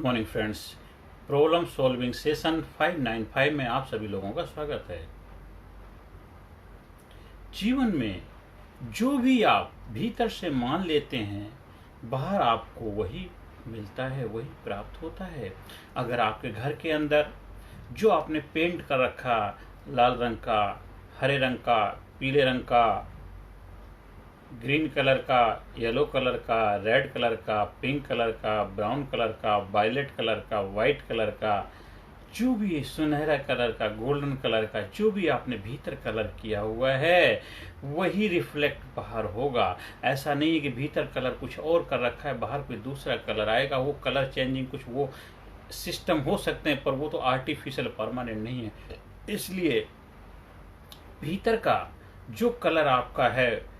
Good morning friends. Problem solving session 595 में आप सभी लोगों का स्वागत है। जीवन में जो भी आप भीतर से मान लेते हैं, बाहर आपको वही मिलता है, वही प्राप्त होता है। अगर आपके घर के अंदर जो आपने पेंट कर रखा, लाल रंग का, हरे रंग का, पीले रंग का, ग्रीन कलर का, येलो कलर का, रेड कलर का, पिंक कलर का, ब्राउन कलर का, वायलेट कलर का, वाइट कलर का, जो भी सुनहरा कलर का, गोल्डन कलर का, जो भी आपने भीतर कलर किया हुआ है वही रिफ्लेक्ट बाहर होगा। ऐसा नहीं है कि भीतर कलर कुछ और कर रखा है, बाहर कोई दूसरा कलर आएगा। वो कलर चेंजिंग कुछ वो सिस्टम हो सकते हैं, पर वो तो आर्टिफिशियल परमानेंट नहीं है। इसलिए भीतर का जो कलर आपका है,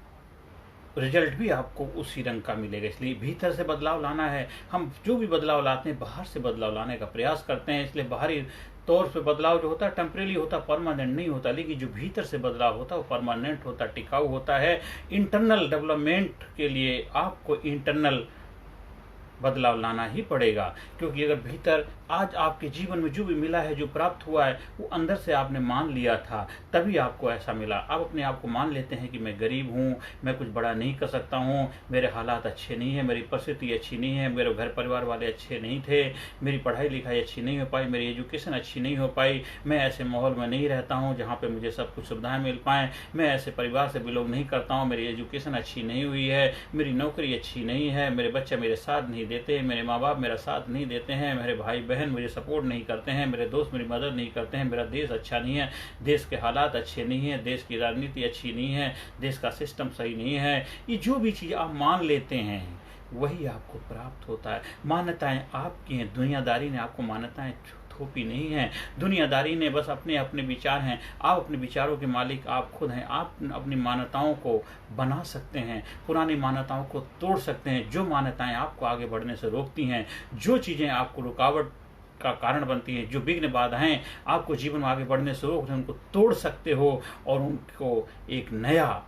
रिजल्ट भी आपको उसी रंग का मिलेगा। इसलिए भीतर से बदलाव लाना है। हम जो भी बदलाव लाते हैं, बाहर से बदलाव लाने का प्रयास करते हैं। इसलिए बाहरी तौर पे बदलाव जो होता है टेम्परेरी होता है, परमानेंट नहीं होता। लेकिन जो भीतर से बदलाव होता है वो परमानेंट होता है, टिकाऊ होता है। इंटरनल डेवलपमेंट के लिए आपको इंटरनल बदलाव लाना ही पड़ेगा, क्योंकि अगर भीतर आज आपके जीवन में जो भी मिला है, जो प्राप्त हुआ है, वो अंदर से आपने मान लिया था, तभी आपको ऐसा मिला। आप अपने आप को मान लेते हैं कि मैं गरीब हूँ, मैं कुछ बड़ा नहीं कर सकता हूँ, मेरे हालात अच्छे नहीं है, मेरी परिस्थिति अच्छी नहीं है, मेरे घर परिवार वाले अच्छे नहीं थे, मेरी पढ़ाई लिखाई अच्छी नहीं हो पाई, मेरी एजुकेशन अच्छी नहीं हो पाई, मैं ऐसे माहौल में नहीं रहता हूँ जहाँ पर मुझे सब कुछ सुविधाएँ मिल पाएँ, मैं ऐसे परिवार से बिलोंग नहीं करता हूँ, मेरी एजुकेशन अच्छी नहीं हुई है, मेरी नौकरी अच्छी नहीं है, मेरे बच्चे मेरे साथ नहीं देते, मेरे माँ बाप मेरा साथ नहीं देते हैं, मेरे भाई बहन मुझे सपोर्ट नहीं करते हैं, मेरे दोस्त मेरी मदद नहीं करते हैं, मेरा देश अच्छा नहीं है, देश के हालात अच्छे नहीं हैं, देश की राजनीति अच्छी नहीं है, देश का सिस्टम सही नहीं है। ये जो भी चीज़ आप मान लेते हैं वही आपको प्राप्त होता है। मान्यताएं आपकी हैं, दुनियादारी ने आपको मान्यताएं थोपी नहीं है। दुनियादारी ने बस अपने अपने विचार हैं। आप अपने विचारों के मालिक आप खुद हैं। आप अपनी मान्यताओं को बना सकते हैं, पुरानी मान्यताओं को तोड़ सकते हैं। जो मान्यताएं आपको आगे बढ़ने से रोकती हैं, जो चीज़ें आपको रुकावट का कारण बनती हैं, जो विघ्न बाधाएं आपको जीवन में आगे बढ़ने से रोक रहे हैं, उनको तोड़ सकते हो और उनको एक नया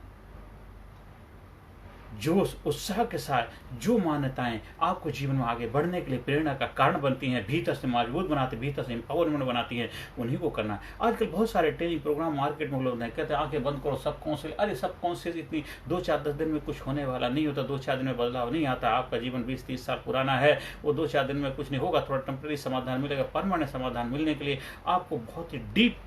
जोश उत्साह के साथ जो मान्यताएं आपको जीवन में आगे बढ़ने के लिए प्रेरणा का कारण बनती हैं, भीतर से मजबूत बनाती, भीतर से एम्पावरमेंट बनाती हैं, उन्हीं को करना। आजकल बहुत सारे ट्रेनिंग प्रोग्राम मार्केट में लोग हैं, कहते हैं आंखें बंद करो, सब कॉन्शियस। अरे सब कॉन्शियस इतनी 2-4-10 दिन में कुछ होने वाला नहीं होता, 2-4 दिन में बदलाव नहीं आता। आपका जीवन 20-30 साल पुराना है, वो 2-4 दिन में कुछ नहीं होगा, थोड़ा टेम्परेरी समाधान मिलेगा। परमानेंट समाधान मिलने के लिए आपको बहुत ही डीप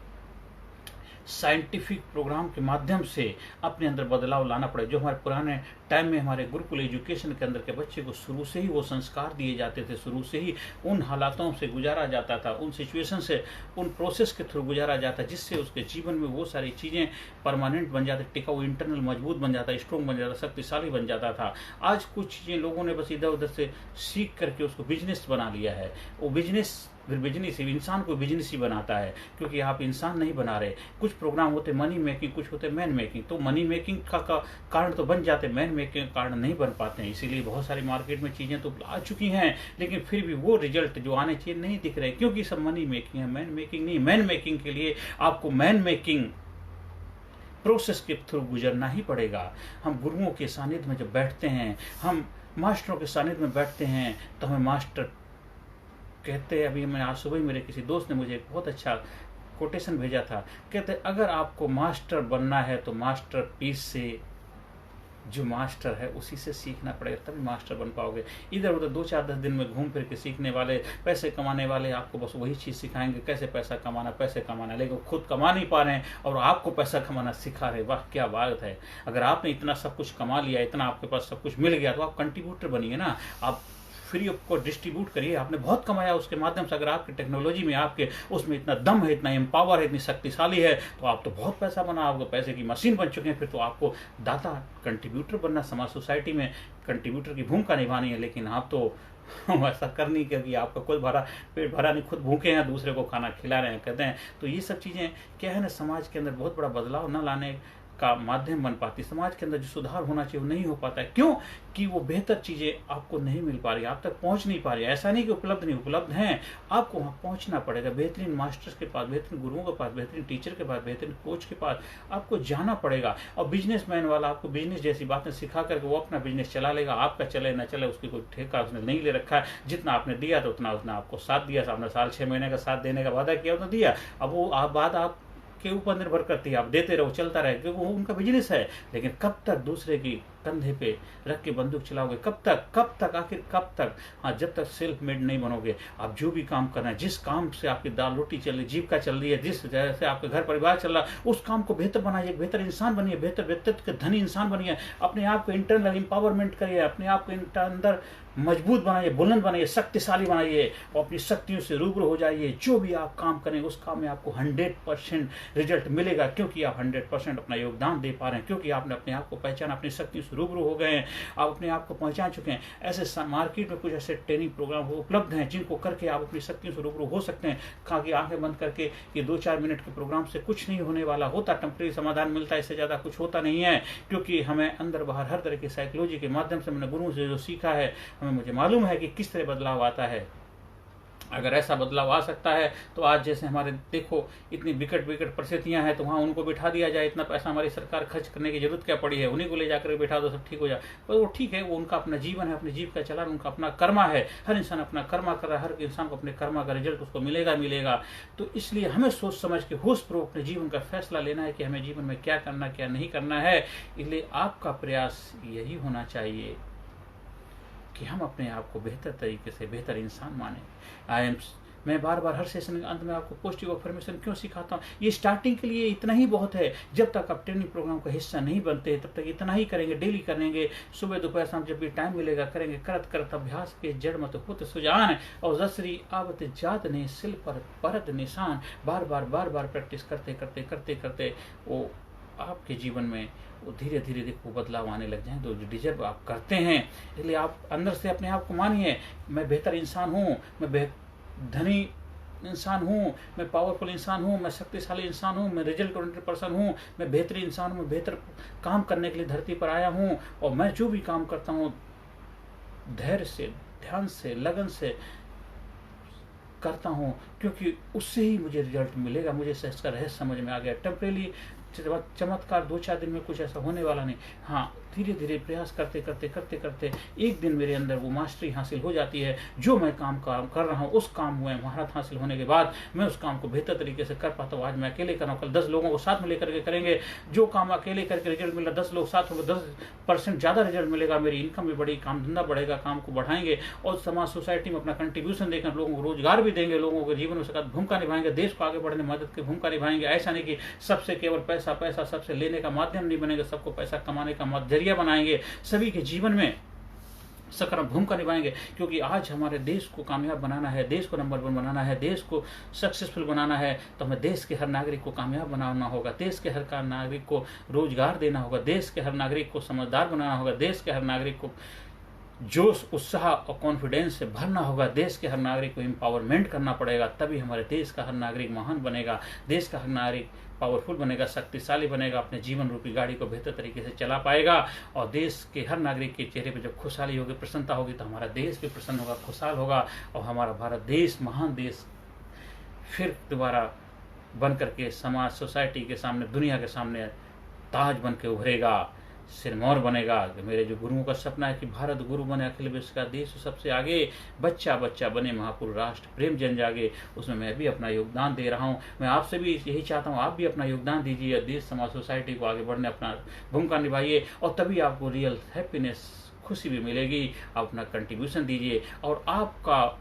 साइंटिफिक प्रोग्राम के माध्यम से अपने अंदर बदलाव लाना पड़े। जो हमारे पुराने टाइम में हमारे गुरुकुल एजुकेशन के अंदर के बच्चे को शुरू से ही वो संस्कार दिए जाते थे, शुरू से ही उन हालातों से गुजारा जाता था, उन सिचुएशन से, उन प्रोसेस के थ्रू गुजारा जाता, जिससे उसके जीवन में वो सारी चीज़ें परमानेंट बन जाती, टिकाऊ, इंटरनल मजबूत बन जाता, स्ट्रॉन्ग बन जाता, शक्तिशाली बन जाता था। आज कुछ चीज़ें लोगों ने बस इधर उधर से सीख करके उसको बिजनेस बना लिया है। वो बिजनेस फिर बिजनेस इंसान को बिजनेस ही बनाता है, क्योंकि आप इंसान नहीं बना रहे। कुछ प्रोग्राम होते मनी मेकिंग, कुछ होते मैन मेकिंग। तो मनी मेकिंग का कारण तो बन जाते, मैन मेकिंग का कारण नहीं बन पाते हैं। इसीलिए बहुत सारी मार्केट में चीज़ें तो आ चुकी हैं, लेकिन फिर भी वो रिजल्ट जो आने चाहिए नहीं दिख रहे, क्योंकि सब मनी मेकिंग है, मैन मेकिंग नहीं। मैन मेकिंग के लिए आपको मैन मेकिंग प्रोसेस के थ्रू गुजरना ही पड़ेगा। हम गुरुओं के सानिध्य में जब बैठते हैं, हम मास्टरों के सानिध्य में बैठते हैं, तो हमें मास्टर कहते हैं। अभी मैं आज सुबह मेरे किसी दोस्त ने मुझे एक बहुत अच्छा कोटेशन भेजा था। कहते अगर आपको मास्टर बनना है तो मास्टर पीस से, जो मास्टर है उसी से सीखना पड़ेगा, तभी मास्टर बन पाओगे। इधर उधर 2-4-10 दिन में घूम फिर के सीखने वाले, पैसे कमाने वाले आपको बस वही चीज़ सिखाएंगे, कैसे पैसा कमाना, लेकिन खुद कमा नहीं पा रहे हैं और आपको पैसा कमाना सिखा रहे। वाह क्या बात है। अगर आपने इतना सब कुछ कमा लिया, इतना आपके पास सब कुछ मिल गया, तो आप कंट्रीब्यूटर बनिए ना। आप फ्री को डिस्ट्रीब्यूट करिए। आपने बहुत कमाया उसके माध्यम से, अगर आपकी टेक्नोलॉजी में, आपके उसमें इतना दम है, इतना एम्पावर है, इतनी शक्तिशाली है, तो आप तो बहुत पैसा बना, आपको पैसे की मशीन बन चुके हैं। फिर तो आपको दाता, कंट्रीब्यूटर बनना, समाज सोसाइटी में कंट्रीब्यूटर की भूमिका निभानी है। लेकिन आप तो ऐसा कर नहीं, क्योंकि आपका कोई पेट भरा नहीं, खुद भूखे हैं, दूसरे को खाना खिला रहे हैं, कहते हैं। तो ये सब चीज़ें क्या है ना, समाज के अंदर बहुत बड़ा बदलाव न लाने का माध्यम बन पाती, समाज के अंदर जो सुधार होना चाहिए वो नहीं हो पाता है। क्यों? कि वो बेहतर चीज़ें आपको नहीं मिल पा रही, आप तक पहुंच नहीं पा रही। ऐसा नहीं कि उपलब्ध नहीं, उपलब्ध हैं, आपको वहाँ पहुंचना पड़ेगा। बेहतरीन मास्टर्स के पास, बेहतरीन गुरुओं के पास, बेहतरीन टीचर के पास, बेहतरीन कोच के पास आपको जाना पड़ेगा। और बिजनेसमैन वाला आपको बिजनेस जैसी बातें सिखा करके वो अपना बिजनेस चला लेगा, आपका चले ना चले उसकी कोई ठेका उसने नहीं ले रखा है। जितना आपने दिया था उतना उसने आपको साथ दिया, आपने साल 6 महीने का साथ देने का वादा किया तो दिया। अब वो बात आप के ऊपर निर्भर करती है, आप देते रहो, चलता रहे, क्योंकि वो उनका बिजनेस है। लेकिन कब तक दूसरे की कंधे पे रख के बंदूक चलाओगे? कब तक आखिर कब तक? हाँ, जब तक सेल्फ मेड नहीं बनोगे। आप जो भी काम कर रहे हैं, जिस काम से आपकी दाल रोटी चल रही, जीविका चल रही है, जिस तरह से आपका घर परिवार चल रहा है, उस काम को बेहतर बनाइए, बेहतर इंसान बनिए, बेहतर व्यक्तित्व के धनी इंसान बनिए। अपने आप को इंटरनल एम्पावरमेंट करिए, अपने आप को अंदर मजबूत बनाइए, बुलंद बनाइए, शक्तिशाली बनाइए और अपनी शक्तियों से रूबरू हो जाइए। जो भी आप काम करें उस काम में आपको 100% रिजल्ट मिलेगा, क्योंकि आप 100% अपना योगदान दे पा रहे हैं, क्योंकि आपने अपने आप को पहचाना, अपनी शक्तियों से रूबरू हो गए हैं, आप अपने आप को पहचान चुके हैं। ऐसे मार्केट में कुछ ऐसे ट्रेनिंग प्रोग्राम उपलब्ध हैं जिनको करके आप अपनी शक्तियों से रूबरू हो सकते हैं। खाकी आंखें बंद करके ये 2-4 मिनट के प्रोग्राम से कुछ नहीं होने वाला, होता टेम्परेरी समाधान मिलता है, इससे ज़्यादा कुछ होता नहीं है। क्योंकि हमें अंदर बाहर हर तरह की साइकोलॉजी के माध्यम से मैंने गुरुओं से जो सीखा है, मुझे मालूम है कि किस तरह बदलाव आता है। अगर ऐसा बदलाव आ सकता है तो आज जैसे हमारे देखो इतनी विकट परिस्थितियां हैं, तो वहाँ उनको बिठा दिया जाए। इतना पैसा हमारी सरकार खर्च करने की जरूरत क्या पड़ी है? उन्हीं को ले जाकर बिठा दो, सब ठीक हो जाए। पर वो ठीक है, वो उनका अपना जीवन है, अपनी जीव का चलान, उनका अपना कर्मा है। हर इंसान अपना कर्मा कर रहा है, हर इंसान को अपने कर्मा का रिजल्ट उसको मिलेगा। तो इसलिए हमें सोच समझ के होशपूर्वक अपने जीवन का फैसला लेना है कि हमें जीवन में क्या करना, क्या नहीं करना है। इसलिए आपका प्रयास यही होना चाहिए कि हम अपने आप को बेहतर तरीके से बेहतर इंसान माने। मैं बार बार हर सेशन के अंत में आपको पॉजिटिव अफर्मेशन क्यों सिखाता हूँ? ये स्टार्टिंग के लिए इतना ही बहुत है। जब तक आप ट्रेनिंग प्रोग्राम का हिस्सा नहीं बनते तब तक इतना ही करेंगे, डेली करेंगे, सुबह दोपहर शाम जब भी टाइम मिलेगा करेंगे। करत अभ्यास के जड़ मत होत सुजान और जसरी आवत जात ने सिल पर परत निशान। बार बार प्रैक्टिस करते वो आपके जीवन में वो धीरे धीरे देखो बदलाव आने लग जाए। तो जो डिजर्व आप करते हैं, इसलिए आप अंदर से अपने आप को मानिए, मैं बेहतर इंसान हूँ, मैं धनी इंसान हूँ, मैं पावरफुल इंसान हूँ, मैं शक्तिशाली इंसान हूँ, मैं रिजल्ट ओरिएंटेड पर्सन हूँ, मैं बेहतरीन इंसान हूँ, मैं बेहतर काम करने के लिए धरती पर आया हूँ। और मैं जो भी काम करता हूँ धैर्य से, ध्यान से, लगन से करता हूँ, क्योंकि उससे ही मुझे रिजल्ट मिलेगा। मुझे इसका रहस्य समझ में आ गया। टेम्परेरी चमत्कार 2-4 दिन में कुछ ऐसा होने वाला नहीं। हाँ, धीरे धीरे प्रयास करते एक दिन मेरे अंदर वो मास्टरी हासिल हो जाती है। जो मैं काम कर रहा हूँ उस काम में महारत हासिल होने के बाद मैं उस काम को बेहतर तरीके से कर पाता हूँ। आज मैं अकेले कर रहा हूँ, कल 10 लोगों को साथ में लेकर के करेंगे। जो काम अकेले करके रिजल्ट मिला, 10 लोग साथ होंगे, 10% ज़्यादा रिजल्ट मिलेगा। मेरी इनकम भी बढ़ेगी, काम धंधा बढ़ेगा, काम को बढ़ाएंगे और समाज सोसाइटी में अपना कंट्रीब्यूशन देकर लोगों को रोजगार भी देंगे, लोगों को जीवन में सकारात्मक भूमिका निभाएंगे, देश को आगे बढ़ने में मदद की भूमिका निभाएंगे। ऐसा नहीं कि सबसे केवल पैसा सबसे लेने का माध्यम नहीं बनेगा, सबको पैसा कमाने का जरिया बनाएंगे, सभी के जीवन में सकारात्मक भूमिका निभाएंगे। क्योंकि आज हमारे देश को कामयाब बनाना है, देश को नंबर 1 बनाना है, देश को सक्सेसफुल बनाना है, तो हमें देश के हर नागरिक को कामयाब बनाना होगा, देश के हर नागरिक को रोजगार देना होगा, देश के हर नागरिक को समझदार बनाना होगा, देश के हर नागरिक को जोश, उत्साह और कॉन्फिडेंस से भरना होगा, देश के हर नागरिक को एम्पावरमेंट करना पड़ेगा। तभी हमारे देश का हर नागरिक महान बनेगा, देश का हर नागरिक पावरफुल बनेगा, शक्तिशाली बनेगा, अपने जीवन रूपी गाड़ी को बेहतर तरीके से चला पाएगा। और देश के हर नागरिक के चेहरे पर जब खुशहाली होगी, प्रसन्नता होगी, तो हमारा देश भी प्रसन्न होगा, खुशहाल होगा और हमारा भारत देश, महान देश, फिर दोबारा बन करके समाज, सोसाइटी के सामने, दुनिया के सामने ताज बन के उभरेगा, सिरमौर बनेगा। मेरे जो गुरुओं का सपना है कि भारत गुरु बने, अखिल विश्व का देश सबसे आगे, बच्चा बने महापुरुष, राष्ट्र प्रेम जन जागे, उसमें मैं भी अपना योगदान दे रहा हूँ। मैं आपसे भी यही चाहता हूँ, आप भी अपना योगदान दीजिए, देश समाज सोसाइटी को आगे बढ़ने अपना भूमिका निभाइए और तभी आपको रियल हैप्पीनेस, खुशी भी मिलेगी। आप अपना कंट्रीब्यूशन दीजिए और आपका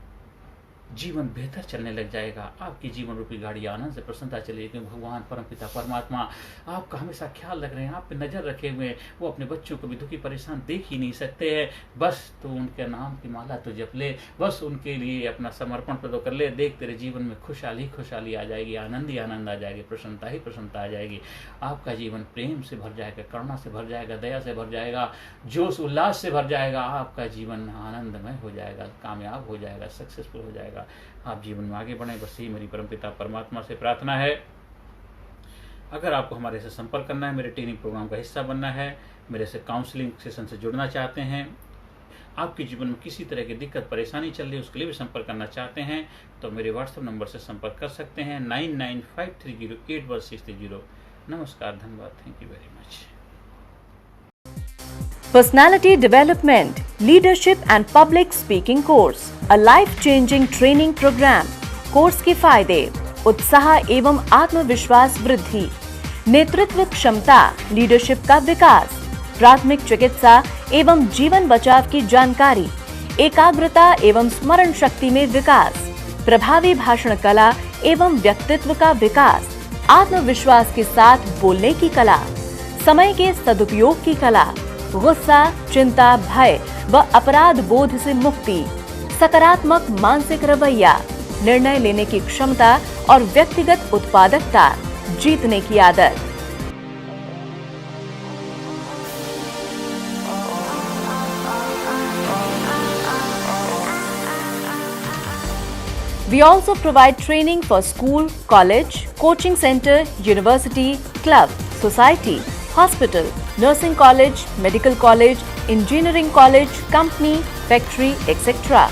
जीवन बेहतर चलने लग जाएगा। आपकी जीवन रूपी गाड़ी आनंद से प्रसन्नता चलेगी, क्योंकि भगवान परमपिता परमात्मा आपका हमेशा ख्याल रख रहे हैं, आप पे नजर रखे हुए हैं। वो अपने बच्चों को भी दुखी परेशान देख ही नहीं सकते हैं। बस तो उनके नाम की माला तो जप ले, बस उनके लिए अपना समर्पण प्रदो कर ले। देख तेरे जीवन में खुशहाली आ जाएगी, आनंद ही आनंद आ जाएगी, प्रसन्नता ही प्रसन्नता आ जाएगी। आपका जीवन प्रेम से भर जाएगा, करुणा से भर जाएगा, दया से भर जाएगा, जोश उल्लास से भर जाएगा। आपका जीवन आनंदमय हो जाएगा, कामयाब हो जाएगा, सक्सेसफुल हो जाएगा। आप जीवन में आगे बढ़े, बस यही मेरी परमपिता परमात्मा से प्रार्थना है। अगर आपको हमारे से संपर्क करना है, मेरे ट्रेनिंग प्रोग्राम का हिस्सा बनना है, मेरे से काउंसलिंग सेशन से जुड़ना चाहते हैं, आपके जीवन में किसी तरह की दिक्कत परेशानी चल रही है उसके लिए भी संपर्क करना चाहते हैं, तो मेरे व्हाट्सएप नंबर से संपर्क कर सकते हैं 9953081630। नमस्कार, धन्यवाद, thank you very much. Personality Development, Leadership and Public Speaking Course, a life-changing training program. Course के फायदे: उत्साह एवं आत्मविश्वास वृद्धि, नेतृत्व क्षमता, लीडरशिप का विकास, प्राथमिक चिकित्सा एवं जीवन बचाव की जानकारी, एकाग्रता एवं स्मरण शक्ति में विकास, प्रभावी भाषण कला एवं व्यक्तित्व का विकास, आत्मविश्वास के साथ बोलने की कला, समय के सदुपयोग की कला, गुस्सा, चिंता, भय व अपराध बोध से मुक्ति, सकारात्मक मानसिक रवैया, निर्णय लेने की क्षमता और व्यक्तिगत उत्पादकता, जीतने की आदत। We also provide training for school, college, coaching center, university, club, society, hospital, nursing college, medical college, engineering college, company, factory, etc.